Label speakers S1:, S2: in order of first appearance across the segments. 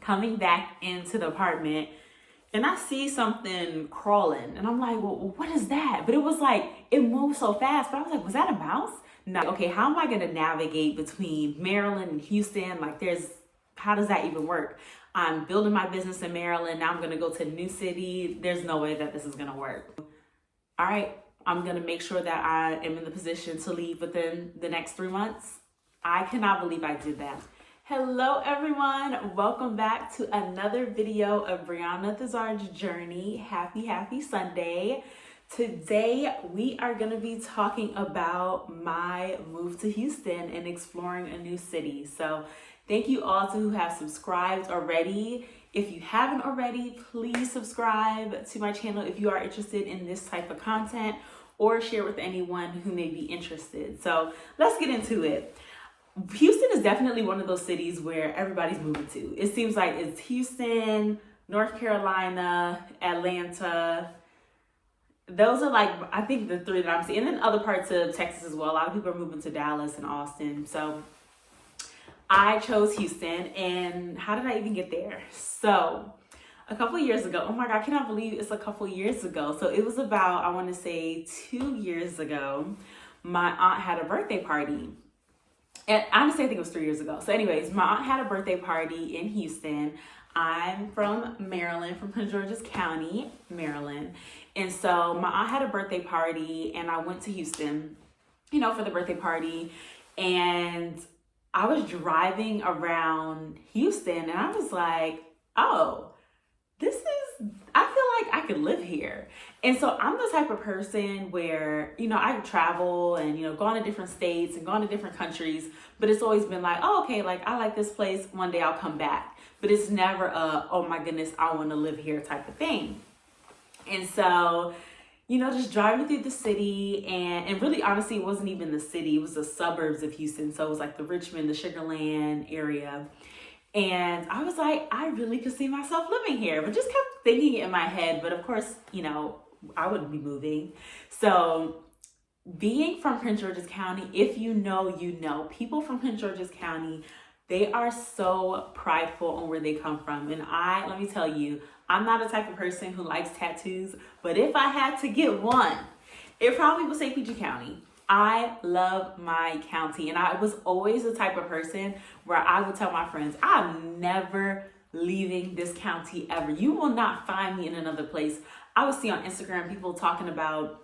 S1: coming back into the apartment and I see something crawling and I'm like, well, what is that? But it was like, it moved so fast, but I was like, was that a mouse? No. Okay, how am I gonna navigate between Maryland and Houston? Like how does that even work? I'm building my business in Maryland. Now I'm gonna go to a new city. There's no way that this is gonna work. All right, I'm gonna make sure that I am in the position to leave within the next 3 months. I cannot believe I did that. Hello everyone, welcome back to another video of Brianna Thizard's journey. Happy Sunday. Today we are going to be talking about my move to Houston and exploring a new city. So thank you all who have subscribed already. If you haven't already, please subscribe to my channel if you are interested in this type of content, or share with anyone who may be interested. So let's get into it. Houston is definitely one of those cities where everybody's moving to. It seems like it's Houston, North Carolina, Atlanta. Those are like, I think the three that I'm seeing. And then other parts of Texas as well. A lot of people are moving to Dallas and Austin. So I chose Houston. And how did I even get there? So a couple of years ago, oh my God, I cannot believe it's a couple of years ago. So it was about, I want to say 2 years ago, my aunt had a birthday party. And honestly, I think it was 3 years ago. So anyways, my aunt had a birthday party in Houston. I'm from Maryland, from Prince George's County, Maryland. And so my aunt had a birthday party and I went to Houston, for the birthday party. And I was driving around Houston and I was like, oh, I feel like I could live here. And so I'm the type of person where, I travel and, go on to different states and go on to different countries, but it's always been like, oh, okay, like I like this place. One day I'll come back. But it's never oh my goodness, I want to live here type of thing. And so, just driving through the city and really honestly, it wasn't even the city. It was the suburbs of Houston. So it was like the Richmond, the Sugar Land area. And I was like, I really could see myself living here, but just kept thinking it in my head. But of course, I wouldn't be moving. So being from Prince George's County, if you know, people from Prince George's County, they are so prideful on where they come from. And let me tell you, I'm not a type of person who likes tattoos, but if I had to get one, it probably would say PG County. I love my county, and I was always the type of person where I would tell my friends, I'm never leaving this county ever. You will not find me in another place. I would see on Instagram people talking about,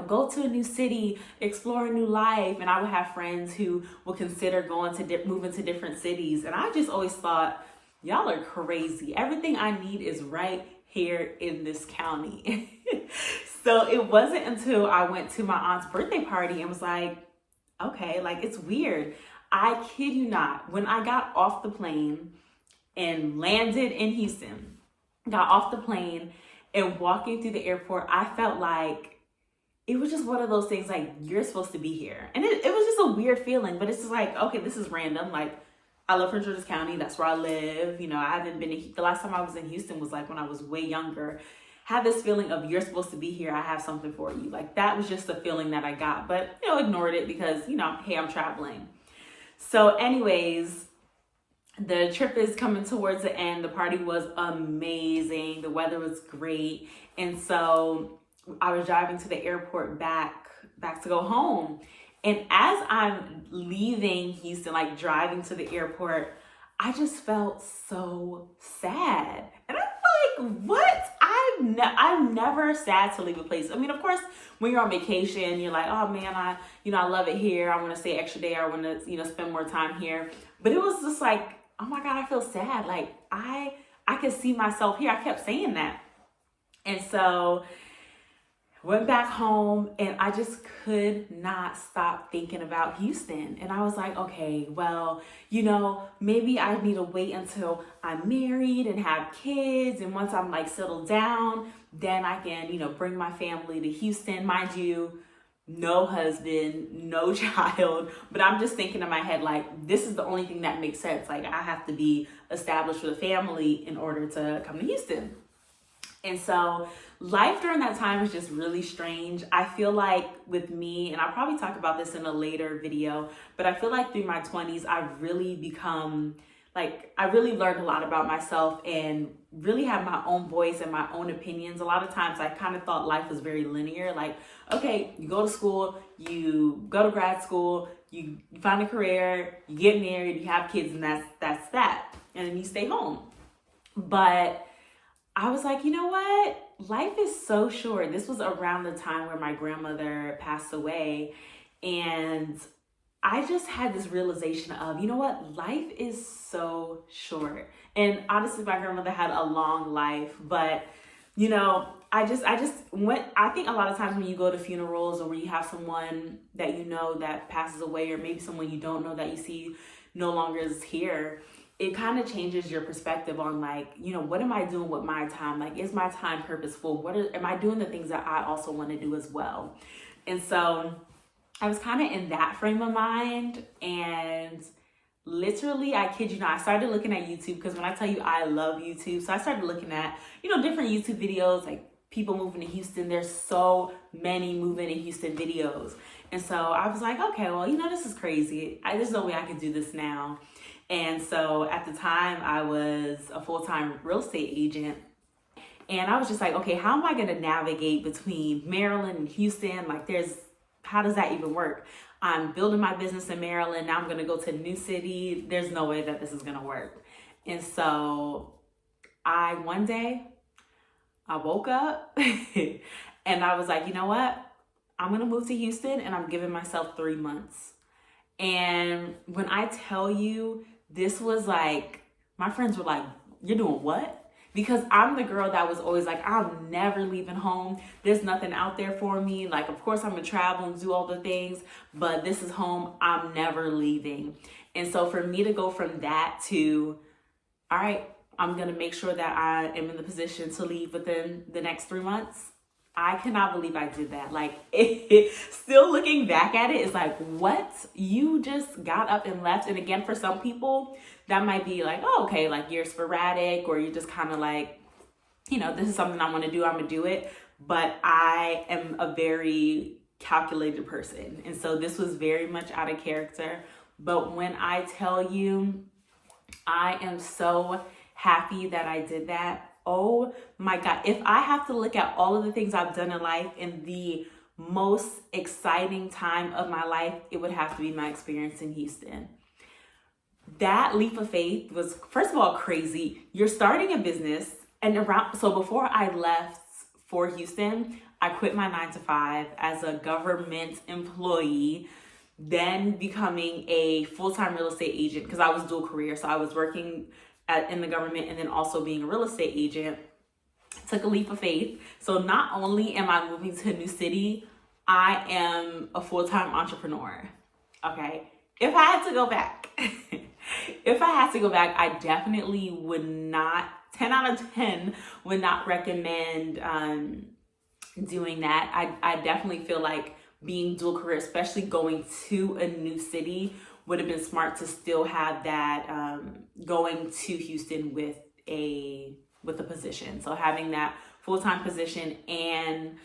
S1: go to a new city, explore a new life. And I would have friends who would consider moving to different cities. And I just always thought, y'all are crazy. Everything I need is right here in this county. So it wasn't until I went to my aunt's birthday party and was like, okay, like it's weird. I kid you not, when I got off the plane and landed in Houston, got off the plane and walking through the airport, I felt like it was just one of those things like, you're supposed to be here. And it was just a weird feeling, but it's just like, okay, this is random. Like, I love Prince George's County. That's where I live. I haven't been, the last time I was in Houston was like when I was way younger. Had this feeling of, you're supposed to be here. I have something for you. Like that was just the feeling that I got, but ignored it because, hey, I'm traveling. So anyways, the trip is coming towards the end. The party was amazing. The weather was great. And so I was driving to the airport back to go home. And as I'm leaving Houston, like driving to the airport, I just felt so sad. And I'm like, what? I'm never sad to leave a place. I mean, of course, when you're on vacation, you're like, oh man, I love it here. I want to stay an extra day. I want to, spend more time here. But it was just like, oh my God, I feel sad. Like I could see myself here. I kept saying that. And so went back home and I just could not stop thinking about Houston. And I was like, okay, well, maybe I need to wait until I'm married and have kids. And once I'm like settled down, then I can, bring my family to Houston. Mind you, no husband, no child. But I'm just thinking in my head, like, this is the only thing that makes sense. Like I have to be established with a family in order to come to Houston. And so life during that time was just really strange. I feel like with me, and I'll probably talk about this in a later video, but I feel like through my 20s, I've really become like I really learned a lot about myself and really have my own voice and my own opinions. A lot of times I kind of thought life was very linear. Like, okay, you go to school, you go to grad school, you find a career, you get married, you have kids, and that's that. And then you stay home. But I was like, you know what? Life is so short. This was around the time where my grandmother passed away. And I just had this realization of, you know what? Life is so short. And honestly, my grandmother had a long life, but you know, I think a lot of times when you go to funerals or when you have someone that you know that passes away, or maybe someone you don't know that you see no longer is here, it kind of changes your perspective on, like, you know, what am I doing with my time? Like, is my time purposeful? Am I doing the things that I also want to do as well? And so I was kind of in that frame of mind, and literally, I kid you not, I started looking at YouTube, because when I tell you I love YouTube, so I started looking at, you know, different YouTube videos, like people moving to Houston. There's so many moving to Houston videos. And so I was like, okay, well, you know, this is crazy. There's no way I can do this now. And so at the time, I was a full-time real estate agent. And I was just like, okay, how am I going to navigate between Maryland and Houston? Like, how does that even work? I'm building my business in Maryland. Now I'm going to go to a new city. There's no way that this is going to work. And so one day I woke up and I was like, you know what? I'm going to move to Houston, and I'm giving myself 3 months. And when I tell you, this was like, my friends were like, you're doing what? Because I'm the girl that was always like, I'm never leaving home. There's nothing out there for me. Like, of course, I'm going to travel and do all the things, but this is home. I'm never leaving. And so for me to go from that to, all right, I'm going to make sure that I am in the position to leave within the next 3 months. I cannot believe I did that. Like, still looking back at it, it's like, what? You just got up and left. And again, for some people, that might be like, oh, okay, like you're sporadic, or you're just kind of like, you know, this is something I want to do, I'm going to do it. But I am a very calculated person. And so this was very much out of character. But when I tell you, I am so happy that I did that. Oh my God. If I have to look at all of the things I've done in life in the most exciting time of my life, it would have to be my experience in Houston. That leap of faith was, first of all, crazy. You're starting a business, and so before I left for Houston, I quit my 9-to-5 as a government employee, then becoming a full-time real estate agent, because I was dual career. So I was working in the government and then also being a real estate agent. Took a leap of faith. So not only am I moving to a new city, I am a full-time entrepreneur. Okay. If I had to go back, I definitely would not, 10 out of 10 would not recommend doing that. I definitely feel like being dual career, especially going to a new city, would have been smart to still have that going to Houston with a position. So having that full-time position and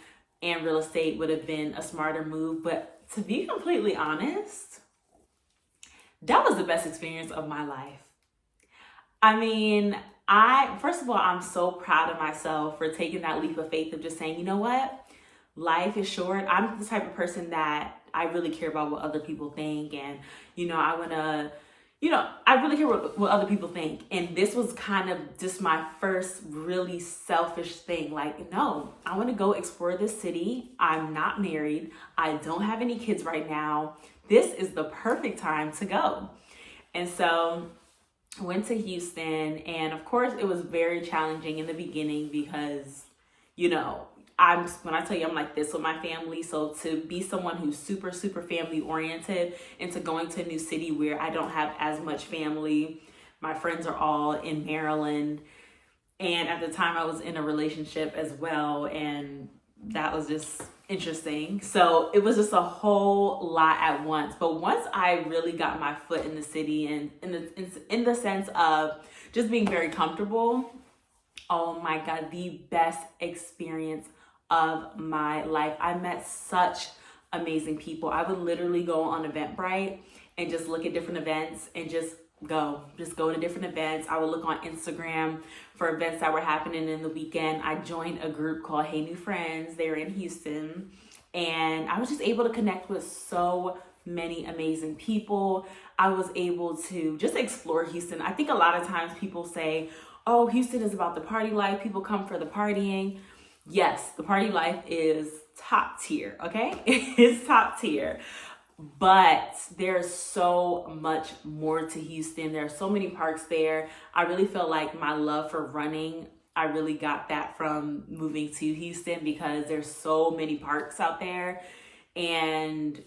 S1: real estate would have been a smarter move. But to be completely honest, that was the best experience of my life. I mean, first of all, I'm so proud of myself for taking that leap of faith of just saying, you know what? Life is short. I'm the type of person that I really care about what other people think. And, you know, I really care what other people think. And this was kind of just my first really selfish thing. Like, no, I want to go explore this city. I'm not married. I don't have any kids right now. This is the perfect time to go. And so I went to Houston, and of course it was very challenging in the beginning because, you know, when I tell you I'm like this with my family, so to be someone who's super, super family oriented into going to a new city where I don't have as much family, my friends are all in Maryland. And at the time I was in a relationship as well, and that was just interesting. So it was just a whole lot at once. But once I really got my foot in the city and in the sense of just being very comfortable, oh my God, the best experience of my life. I met such amazing people. I would literally go on Eventbrite and just look at different events and just just go to different events. I would look on Instagram for events that were happening in the weekend. I joined a group called Hey New Friends. They're in Houston, and I was just able to connect with so many amazing people. I was able to just explore Houston. I think a lot of times people say, oh, Houston is about the party life. People come for the partying. Yes, the party life is top tier, okay? It's top tier. But there's so much more to Houston. There are so many parks there. I really feel like my love for running, I really got that from moving to Houston because there's so many parks out there. And,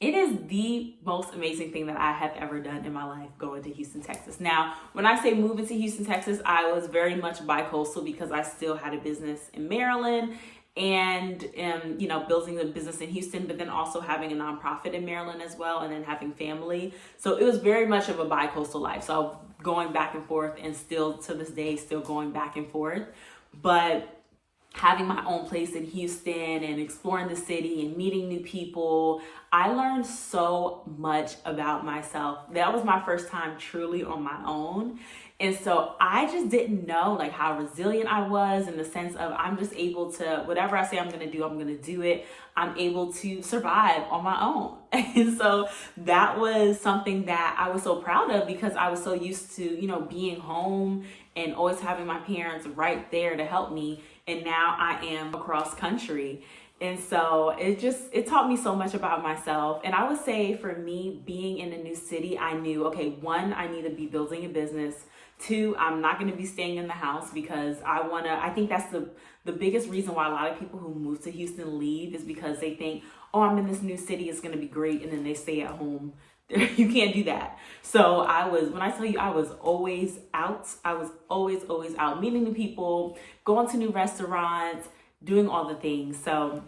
S1: it is the most amazing thing that I have ever done in my life, going to Houston, Texas. Now, when I say moving to Houston, Texas, I was very much bi-coastal because I still had a business in Maryland and building the business in Houston, but then also having a nonprofit in Maryland as well, and then having family. So it was very much of a bi-coastal life. So going back and forth, and still to this day, still going back and forth. But having my own place in Houston and exploring the city and meeting new people, I learned so much about myself. That was my first time truly on my own. And so I just didn't know like how resilient I was, in the sense of I'm just able to, whatever I say I'm going to do it. I'm able to survive on my own. And so that was something that I was so proud of, because I was so used to, being home and always having my parents right there to help me. And now I am across country. And so it taught me so much about myself. And I would say for me, being in a new city, I knew, okay, one, I need to be building a business. Two, I'm not going to be staying in the house, because I think that's the biggest reason why a lot of people who move to Houston leave, is because they think, oh, I'm in this new city, it's going to be great. And then they stay at home. You can't do that. So when I tell you, I was always out. I was always out, meeting new people, going to new restaurants, doing all the things. So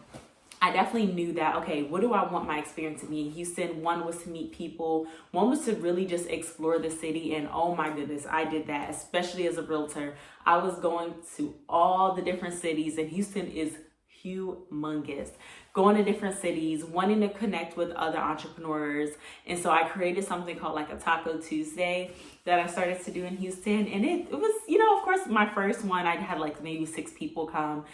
S1: I definitely knew that, okay, what do I want my experience to be in Houston? One was to meet people. One was to really just explore the city. And oh my goodness, I did that, especially as a realtor. I was going to all the different cities, and Houston is humongous. Going to different cities, wanting to connect with other entrepreneurs. And so I created something called like a Taco Tuesday that I started to do in Houston. And it was, of course, my first one, I had like maybe 6 people come.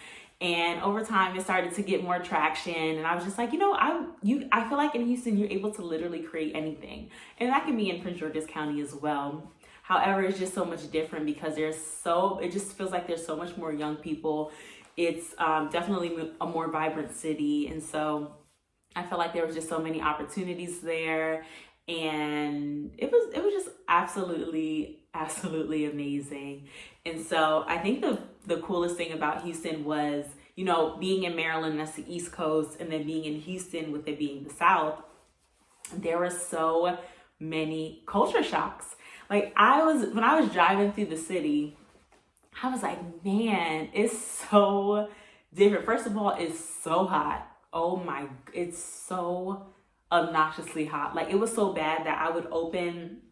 S1: And over time, it started to get more traction. And I was just like, I feel like in Houston, you're able to literally create anything. And that can be in Prince George's County as well. However, it's just so much different because it just feels like there's so much more young people. It's definitely a more vibrant city. And so I felt like there was just so many opportunities there. And it was just absolutely amazing. And so I think the coolest thing about Houston was, being in Maryland, that's the East Coast, and then being in Houston with it being the South, there were so many culture shocks. Like when I was driving through the city, I was like, man, it's so different. First of all, it's so hot. Oh my, it's so obnoxiously hot. Like, it was so bad that I would open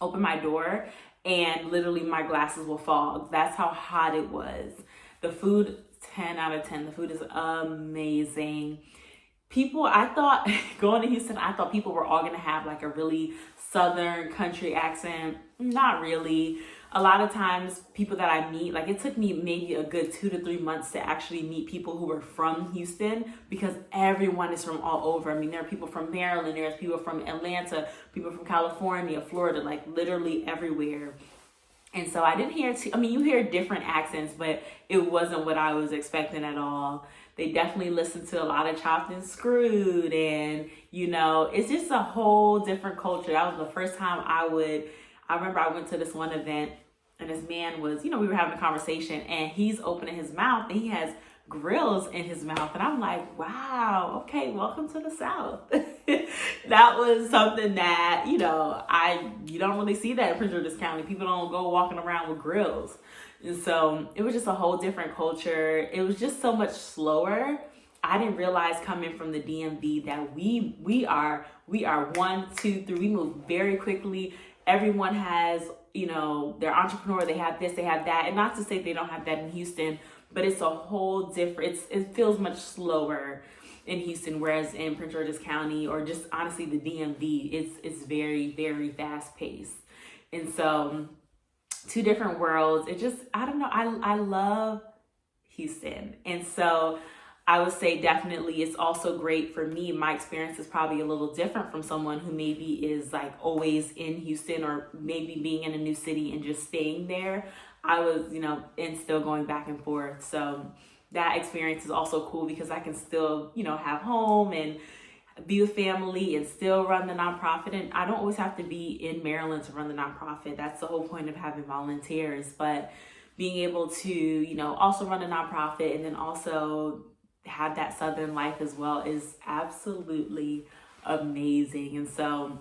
S1: my door and literally my glasses will fog. That's how hot it was. The food, 10 out of 10. The food is amazing. People, I thought, going to Houston, I thought people were all going to have like a really Southern country accent. Not really. A lot of times people that I meet, like it took me maybe a good 2 to 3 months to actually meet people who were from Houston, because everyone is from all over. I mean, there are people from Maryland, there's people from Atlanta, people from California, Florida, like literally everywhere. And so I didn't hear, you hear different accents, but it wasn't what I was expecting at all. They definitely listen to a lot of Chopped and Screwed, and it's just a whole different culture. That was the first time I remember I went to this one event, and this man was, we were having a conversation, and he's opening his mouth and he has grills in his mouth. And I'm like, wow, okay, welcome to the South. That was something that, you don't really see that in Prince George's County. People don't go walking around with grills. And so it was just a whole different culture. It was just so much slower. I didn't realize coming from the DMV that we are 1, 2, 3. We move very quickly. Everyone has, their entrepreneur, they have this, they have that. And not to say they don't have that in Houston, but it's a whole different, it feels much slower. in Houston, whereas in Prince George's County or just honestly the DMV, it's very, very fast paced. And so two different worlds. It just, I don't know, I love Houston. And so I would say definitely it's also great for me. My experience is probably a little different from someone who maybe is like always in Houston or maybe being in a new city and just staying there. I was, and still going back and forth. So that experience is also cool because I can still, have home and be with family and still run the nonprofit. And I don't always have to be in Maryland to run the nonprofit. That's the whole point of having volunteers. But being able to, also run a nonprofit and then also have that Southern life as well is absolutely amazing. And so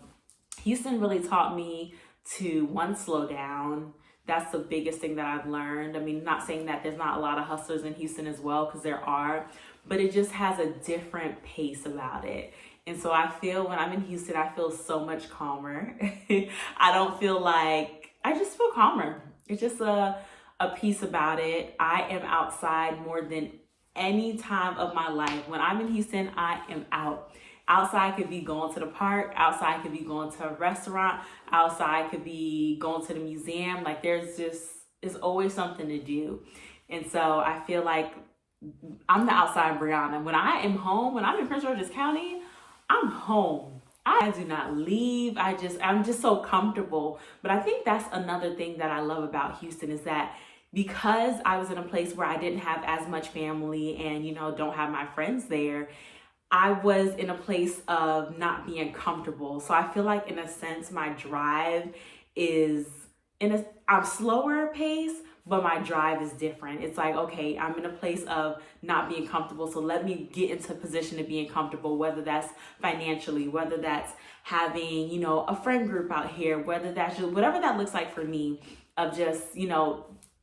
S1: Houston really taught me to, one, slow down. That's the biggest thing that I've learned. I mean, not saying that there's not a lot of hustlers in Houston as well, because there are, but it just has a different pace about it. And so I feel when I'm in Houston, I feel so much calmer. I don't feel like, I just feel calmer. It's just a piece about it. I am outside more than any time of my life. When I'm in Houston, I am out. Outside could be going to the park. Outside could be going to a restaurant. Outside could be going to the museum. Like there's always something to do. And so I feel like I'm the outside Brianna. When I am home, when I'm in Prince George's County, I'm home. I do not leave. I'm just so comfortable. But I think that's another thing that I love about Houston is that because I was in a place where I didn't have as much family and, don't have my friends there, I was in a place of not being comfortable. So I feel like in a sense, my drive is I'm slower pace, but my drive is different. It's like, okay, I'm in a place of not being comfortable. So let me get into a position of being comfortable, whether that's financially, whether that's having, a friend group out here, whether that's just whatever that looks like for me of just,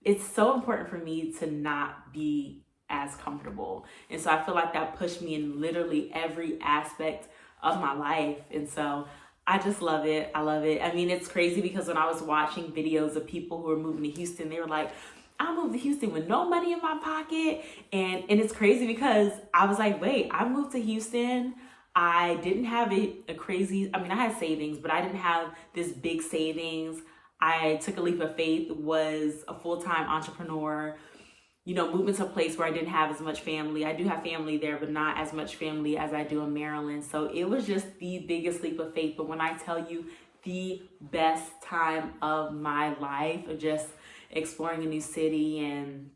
S1: it's so important for me to not be as comfortable. And so I feel like that pushed me in literally every aspect of my life. And so I just love it. I love it. I mean, it's crazy because when I was watching videos of people who are moving to Houston, they were like, I moved to Houston with no money in my pocket. And it's crazy because I was like, wait, I moved to Houston. I didn't have I had savings, but I didn't have this big savings. I took a leap of faith, was a full-time entrepreneur, moving to a place where I didn't have as much family. I do have family there, but not as much family as I do in Maryland. So it was just the biggest leap of faith. But when I tell you the best time of my life of just exploring a new city, and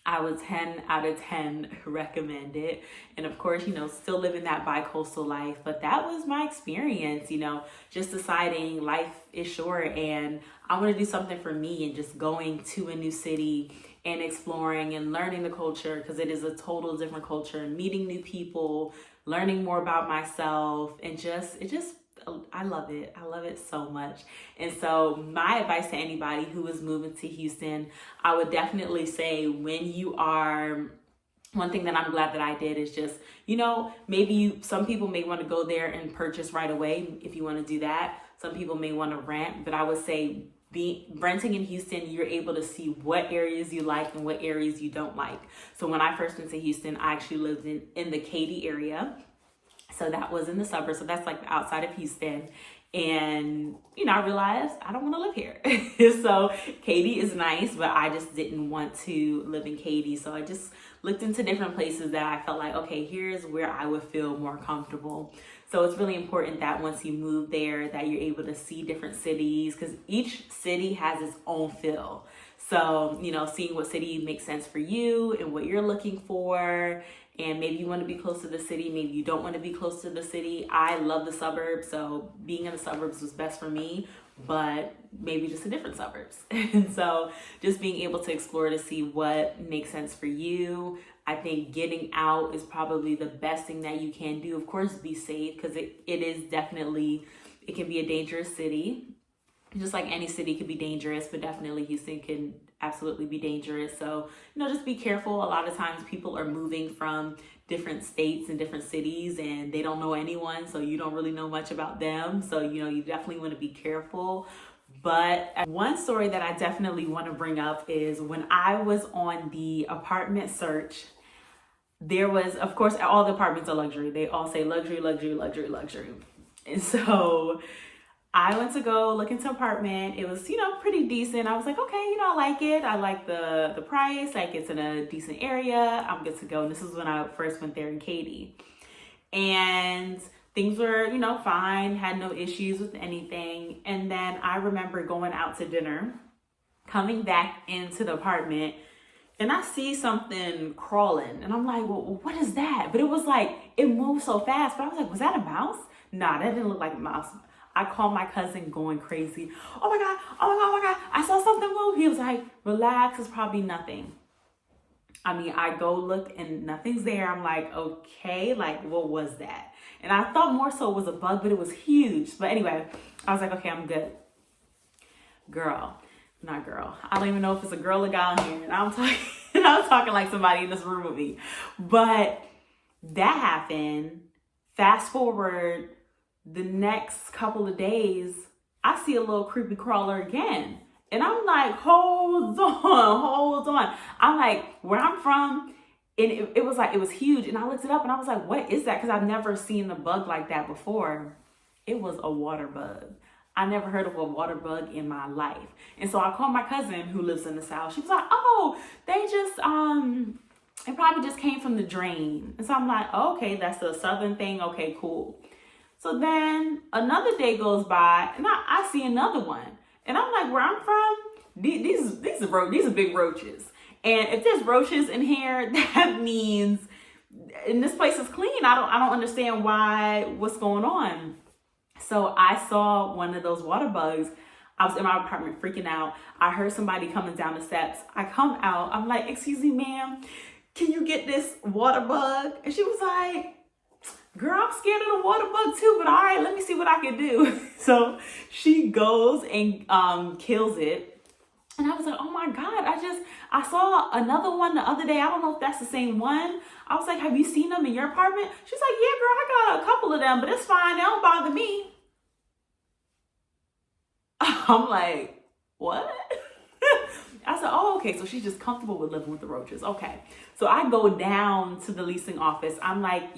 S1: I would 10 out of 10 recommend it. And of course, still living that bi-coastal life. But that was my experience, just deciding life is short and I want to do something for me and just going to a new city and exploring and learning the culture because it is a total different culture, meeting new people, learning more about myself, and I love it. I love it so much. And so my advice to anybody who is moving to Houston, I would definitely say one thing that I'm glad that I did is just, some people may want to go there and purchase right away if you want to do that. Some people may want to rent, but I would say renting in Houston, you're able to see what areas you like and what areas you don't like. So when I first went to Houston, I actually lived in the Katy area. So that was in the suburbs. So that's like outside of Houston. And, I realized I don't want to live here. So Katy is nice, but I just didn't want to live in Katy. So I just looked into different places that I felt like, okay, here's where I would feel more comfortable. So it's really important that once you move there, that you're able to see different cities because each city has its own feel. So, seeing what city makes sense for you and what you're looking for. And maybe you want to be close to the city. Maybe you don't want to be close to the city. I love the suburbs. So being in the suburbs was best for me, but maybe just in different suburbs. And so just being able to explore to see what makes sense for you. I think getting out is probably the best thing that you can do. Of course, be safe because it can be a dangerous city. Just like any city could be dangerous, but definitely Houston can absolutely be dangerous. So, just be careful. A lot of times people are moving from different states and different cities and they don't know anyone. So you don't really know much about them. So, you definitely want to be careful. But one story that I definitely want to bring up is when I was on the apartment search, there was, of course, all the apartments are luxury. They all say luxury, luxury, luxury, luxury. And so I went to go look into an apartment. It was, pretty decent. I was like, okay, I like it. I like the price. Like, it's in a decent area. I'm good to go. And this is when I first went there in Katy. And things were, fine. Had no issues with anything. And then I remember going out to dinner, coming back into the apartment, and I see something crawling. And I'm like, well, what is that? But it was like, it moved so fast. But I was like, was that a mouse? Nah, that didn't look like a mouse. I called my cousin going crazy. Oh my God, oh my God, oh my God. I saw something move. He was like, relax, it's probably nothing. I mean, I go look and nothing's there. I'm like, okay, like, what was that? And I thought more so it was a bug, but it was huge. But anyway, I was like, okay, I'm good. Not girl. I don't even know if it's a girl or guy on here. And I'm talking like somebody in this room with me. But that happened. Fast forward the next couple of days, I see a little creepy crawler again. And I'm like, hold on. I'm like, where I'm from, and it was huge. And I looked it up and I was like, what is that? Because I've never seen a bug like that before. It was a water bug. I never heard of a water bug in my life. And so I called my cousin who lives in the South. She was like, oh, they just, it probably just came from the drain. And so I'm like, oh, okay, that's the Southern thing. Okay, cool. So then another day goes by and I see another one. And I'm like, where I'm from, these are big roaches. And if there's roaches in here, that means, and this place is clean. I don't understand what's going on. So I saw one of those water bugs. I was in my apartment freaking out. I heard somebody coming down the steps. I come out. I'm like, excuse me, ma'am, can you get this water bug? And she was like, girl, I'm scared of the water bug too, but all right, let me see what I can do. So she goes and kills it. And I was like, oh my God, I saw another one the other day. I don't know if that's the same one. I was like, have you seen them in your apartment? She's like, yeah, girl, I got a couple of them, but it's fine. They don't bother me. I'm like, what? I said, oh, okay. So she's just comfortable with living with the roaches. Okay. So I go down to the leasing office. I'm like,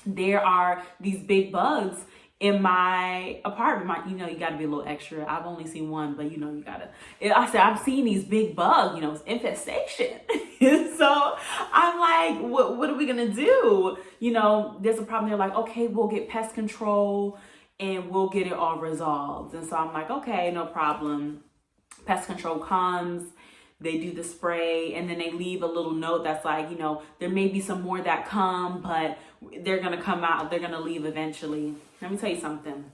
S1: there are these big bugs in my apartment. You got to be a little extra. I've only seen one, but you got to. I said, I'm seeing these big bugs, infestation. So I'm like, what are we going to do? There's a problem. They're like, okay, we'll get pest control and we'll get it all resolved. And so I'm like, okay, no problem. Pest control comes. They do the spray and then they leave a little note that's like, there may be some more that come, but they're going to come out. They're going to leave eventually. Let me tell you something.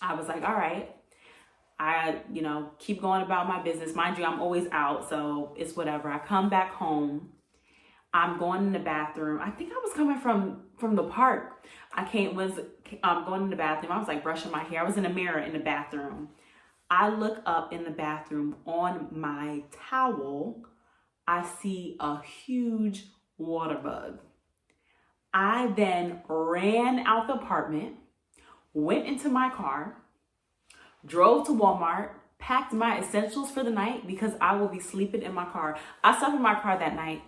S1: I was like, all right. I, keep going about my business. Mind you, I'm always out, so it's whatever. I come back home. I'm going in the bathroom. I think I was coming from the park. Going in the bathroom. I was like brushing my hair. I was in a mirror in the bathroom. I look up in the bathroom on my towel. I see a huge water bug. I then ran out the apartment, went into my car, drove to Walmart, packed my essentials for the night because I will be sleeping in my car. I slept in my car that night.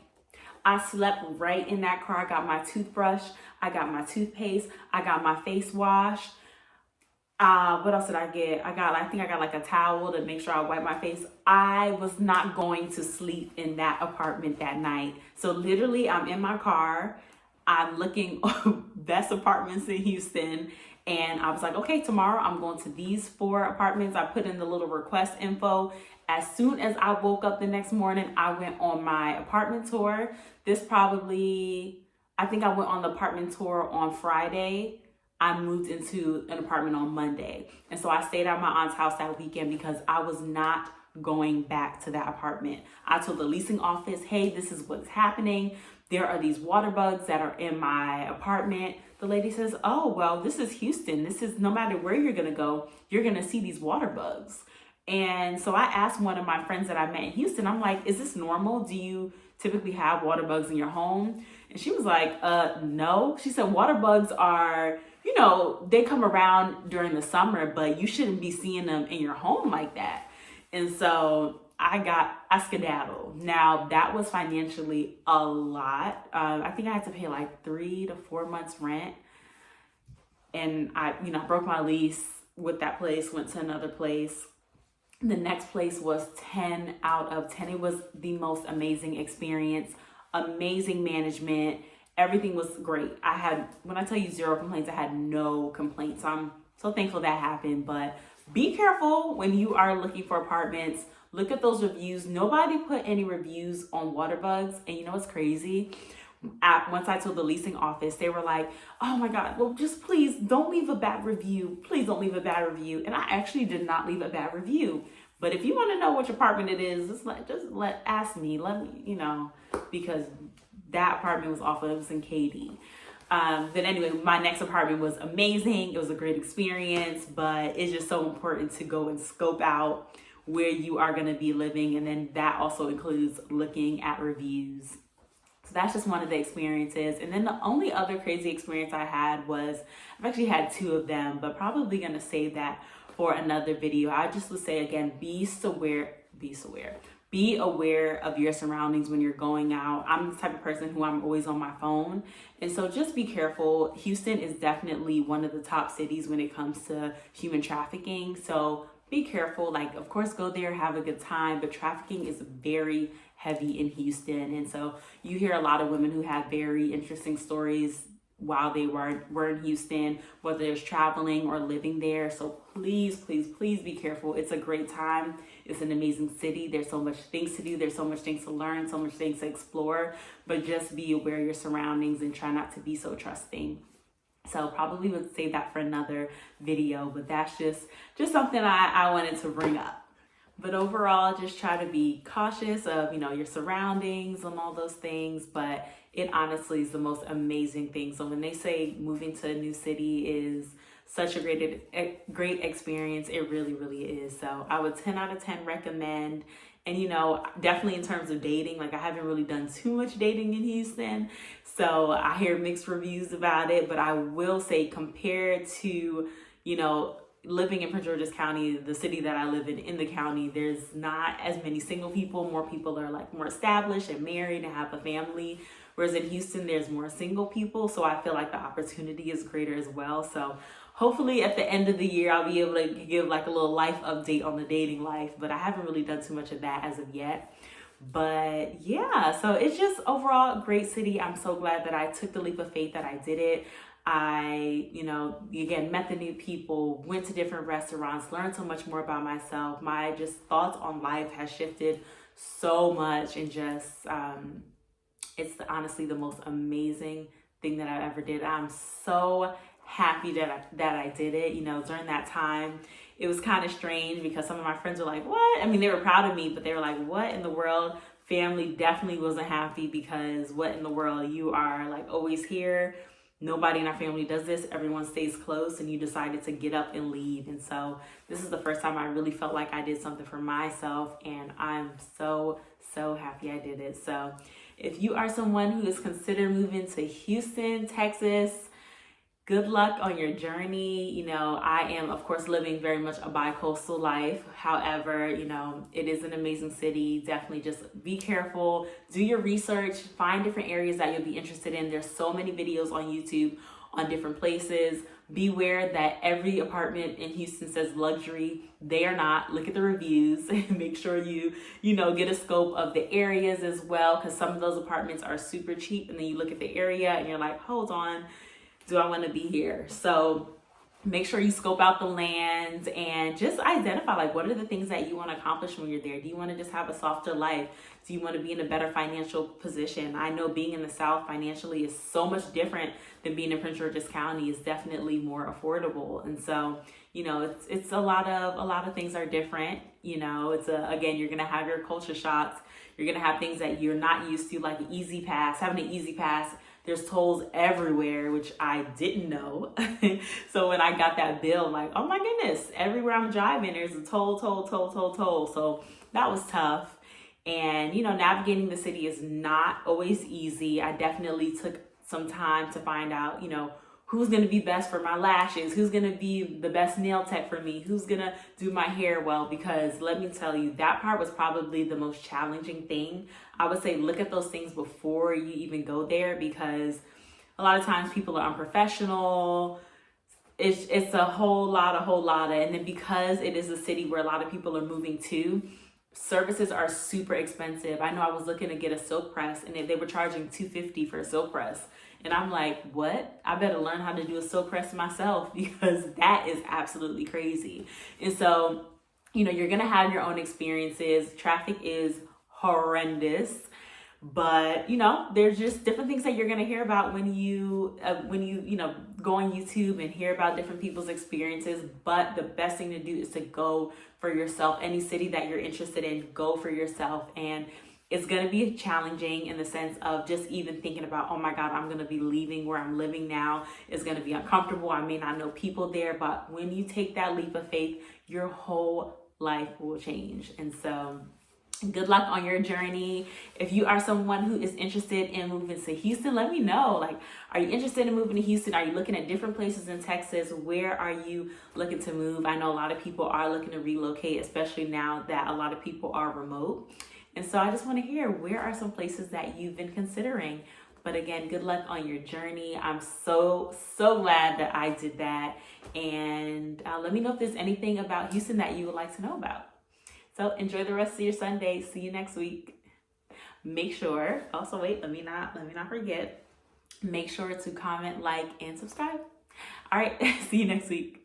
S1: I slept right in that car. I got my toothbrush. I got my toothpaste. I got my face wash. What else did I get? I think I got like a towel to make sure I wipe my face. I was not going to sleep in that apartment that night. So literally I'm in my car. I'm looking best apartments in Houston. And I was like, okay, tomorrow I'm going to these 4 apartments. I put in the little request info. As soon as I woke up the next morning, I went on my apartment tour. I think I went on the apartment tour on Friday. I moved into an apartment on Monday. And so I stayed at my aunt's house that weekend because I was not going back to that apartment. I told the leasing office, hey, this is what's happening. There are these water bugs that are in my apartment. The lady says, oh, well, this is Houston. This is no matter where you're going to go, you're going to see these water bugs. And so I asked one of my friends that I met in Houston, I'm like, is this normal? Do you typically have water bugs in your home? And she was like, no. She said, water bugs are, they come around during the summer, but you shouldn't be seeing them in your home like that. And so I skedaddled. Now that was financially a lot. I think I had to pay like 3 to 4 months rent. And I broke my lease with that place, went to another place. The next place was 10 out of 10. It was the most amazing experience, amazing management. Everything was great. When I tell you 0 complaints, I had no complaints. I'm so thankful that happened. But be careful when you are looking for apartments. Look at those reviews. Nobody put any reviews on Waterbugs. And you know what's crazy? Once I told the leasing office, they were like, oh my God, well, just please don't leave a bad review. Please don't leave a bad review. And I actually did not leave a bad review. But if you want to know which apartment it is, ask me. Let me, because that apartment was awful. It was in Katy. But anyway, my next apartment was amazing. It was a great experience, but it's just so important to go and scope out where you are going to be living. And then that also includes looking at reviews. So that's just one of the experiences. And then the only other crazy experience I had was, I've actually had 2 of them, but probably going to save that for another video. I just would say again, be aware of your surroundings when you're going out. I'm the type of person who I'm always on my phone. And so just be careful. Houston is definitely one of the top cities when it comes to human trafficking. So be careful. Like, of course, go there, have a good time, but trafficking is very heavy in Houston. And so you hear a lot of women who have very interesting stories while they were in Houston, whether it's traveling or living there. So please, please, please be careful. It's a great time. It's an amazing city. There's so much things to do. There's so much things to learn, so much things to explore, but just be aware of your surroundings and try not to be so trusting. So probably would save that for another video, but that's just something I wanted to bring up. But overall, just try to be cautious of, your surroundings and all those things. But it honestly is the most amazing thing. So when they say moving to a new city is such a great experience, it really, really is. So I would 10 out of 10 recommend. And, definitely in terms of dating, like I haven't really done too much dating in Houston. So I hear mixed reviews about it. But I will say compared to, living in Prince George's County, the city that I live in the county, there's not as many single people. More people are like more established and married and have a family. Whereas in Houston, there's more single people. So I feel like the opportunity is greater as well. So hopefully at the end of the year, I'll be able to give like a little life update on the dating life. But I haven't really done too much of that as of yet. But yeah, so it's just overall a great city. I'm so glad that I took the leap of faith, that I did it. I, again, met the new people, went to different restaurants, learned so much more about myself. My just thoughts on life has shifted so much, and just, it's honestly the most amazing thing that I ever did. I'm so happy that I did it. During that time, it was kind of strange because some of my friends were like, what? I mean, they were proud of me, but they were like, what in the world? Family definitely wasn't happy because what in the world? You are like always here. Nobody in our family does this. Everyone stays close, and you decided to get up and leave. And so this is the first time I really felt like I did something for myself, and I'm so, so happy I did it. So if you are someone who is considering moving to Houston, Texas, good luck on your journey. I am, of course, living very much a bi-coastal life. However, it is an amazing city. Definitely just be careful, do your research, find different areas that you'll be interested in. There's so many videos on YouTube on different places. Beware that every apartment in Houston says luxury. They are not. Look at the reviews and make sure you get a scope of the areas as well, because some of those apartments are super cheap, and then you look at the area and you're like, hold on, do I want to be here? So make sure you scope out the land and just identify, like, what are the things that you want to accomplish when you're there? Do you want to just have a softer life? Do you want to be in a better financial position? I know being in the South financially is so much different than being in Prince George's County. Is definitely more affordable. And so, it's a lot of things are different. Again, you're going to have your culture shocks. You're going to have things that you're not used to, like Easy Pass, having an Easy Pass. There's tolls everywhere, which I didn't know. So when I got that bill, like, oh my goodness, everywhere I'm driving, there's a toll. So that was tough. And, navigating the city is not always easy. I definitely took some time to find out, who's going to be best for my lashes, who's going to be the best nail tech for me, who's going to do my hair well, because let me tell you, that part was probably the most challenging thing. I would say look at those things before you even go there, because a lot of times people are unprofessional. It's a whole lot, and then because it is a city where a lot of people are moving to, services are super expensive. I know I was looking to get a silk press, and they were charging $250 for a silk press. And I'm like, what? I better learn how to do a silk press myself, because that is absolutely crazy. And so, you're going to have your own experiences. Traffic is horrendous. But, there's just different things that you're going to hear about when you go on YouTube and hear about different people's experiences. But the best thing to do is to go for yourself. Any city that you're interested in, go for yourself. And it's going to be challenging in the sense of just even thinking about, oh my God, I'm going to be leaving where I'm living now. It's going to be uncomfortable. I may not know people there, but when you take that leap of faith, your whole life will change. And so good luck on your journey. If you are someone who is interested in moving to Houston, let me know. Like, are you interested in moving to Houston? Are you looking at different places in Texas? Where are you looking to move? I know a lot of people are looking to relocate, especially now that a lot of people are remote. And so I just want to hear, where are some places that you've been considering? But again, good luck on your journey. I'm so glad that I did that. And let me know if there's anything about Houston that you would like to know about. So enjoy the rest of your Sunday. See you next week. Make sure, also wait, let me not forget. Make sure to comment, like, and subscribe. All right, see you next week.